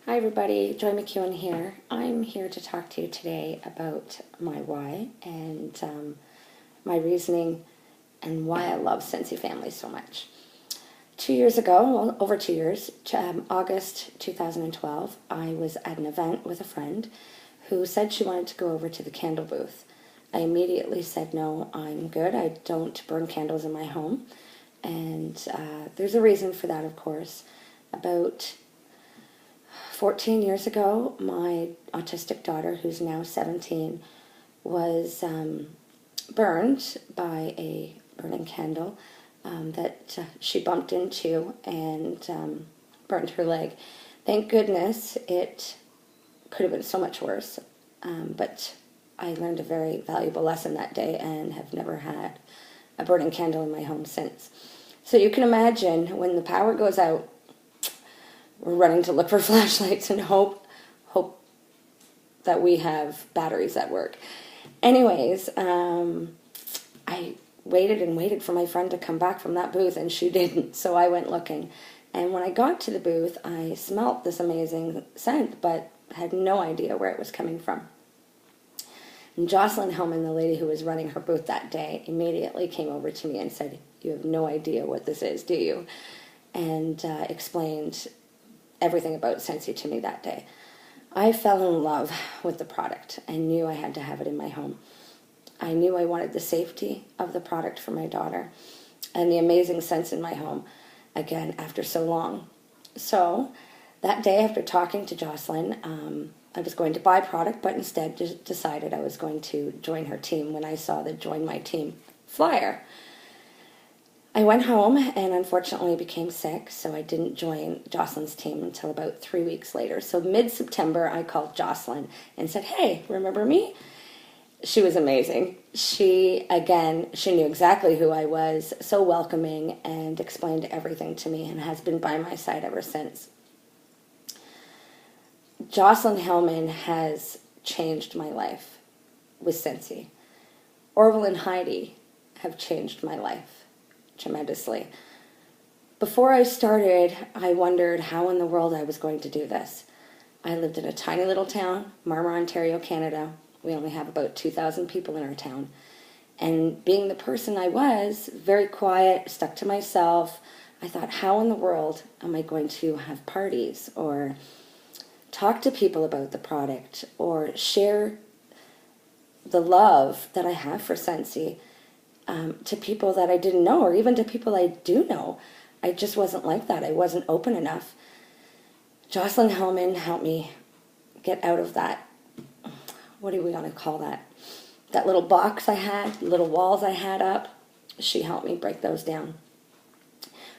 Hi everybody, Joy McEwen here. I'm here to talk to you today about my why and my reasoning and why I love Scentsy Family so much. 2 years ago, well, over 2 years, August 2012, I was at an event with a friend who said she wanted to go over to the candle booth. I immediately said, no, I'm good. I don't burn candles in my home. And there's a reason for that, of course. About 14 years ago, my autistic daughter, who's now 17, was burned by a burning candle that she bumped into and burned her leg. Thank goodness it could have been so much worse, but I learned a very valuable lesson that day and have never had a burning candle in my home since. So you can imagine when the power goes out, we're running to look for flashlights and hope that we have batteries that work. Anyways, I waited and waited for my friend to come back from that booth, and she didn't, so I went looking. And when I got to the booth, I smelt this amazing scent, but had no idea where it was coming from. And Jocelyn Hellman, the lady who was running her booth that day, immediately came over to me and said, "You have no idea what this is, do you?" And explained everything about Scentsy to me that day. I fell in love with the product and knew I had to have it in my home. I knew I wanted the safety of the product for my daughter and the amazing scents in my home, again, after so long. So that day, after talking to Jocelyn, I was going to buy product, but instead just decided I was going to join her team when I saw the Join My Team flyer. I went home and unfortunately became sick, so I didn't join Jocelyn's team until about 3 weeks later. So mid-September, I called Jocelyn and said, "Hey, remember me?" She was amazing. She knew exactly who I was, so welcoming, and explained everything to me and has been by my side ever since. Jocelyn Hellman has changed my life with Scentsy. Orville and Heidi have changed my life tremendously. Before I started, I wondered how in the world I was going to do this. I lived in a tiny little town, Marmor, Ontario, Canada. We only have about 2,000 people in our town. And being the person I was, very quiet, stuck to myself, I thought, how in the world am I going to have parties or talk to people about the product or share the love that I have for Scentsy to people that I didn't know, or even to people I do know. I just wasn't like that. I wasn't open enough. Jocelyn Hellman helped me get out of that, what do we want to call that? That little box I had, little walls I had up. She helped me break those down.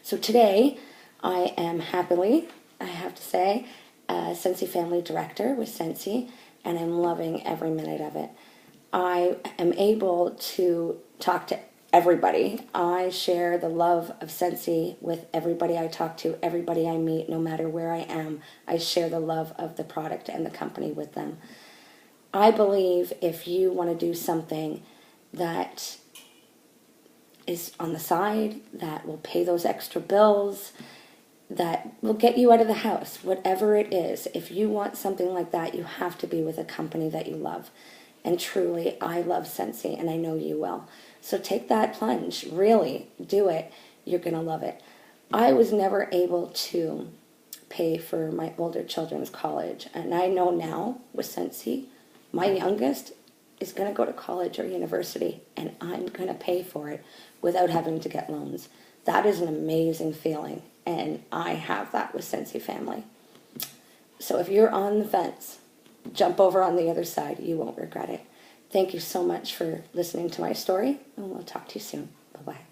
So today, I am happily, I have to say, a Scentsy Family Director with Scentsy, and I'm loving every minute of it. I am able to talk to everybody. I share the love of Scentsy with everybody I talk to, everybody I meet, no matter where I am. I share the love of the product and the company with them. I believe if you want to do something that is on the side, that will pay those extra bills, that will get you out of the house, whatever it is, if you want something like that, you have to be with a company that you love. And truly, I love Scentsy, and I know you will. So take that plunge. Really, do it. You're going to love it. I was never able to pay for my older children's college, and I know now with Scentsy, my youngest is going to go to college or university, and I'm going to pay for it without having to get loans. That is an amazing feeling, and I have that with Scentsy Family. So if you're on the fence, jump over on the other side. You won't regret it. Thank you so much for listening to my story, and we'll talk to you soon. Bye-bye.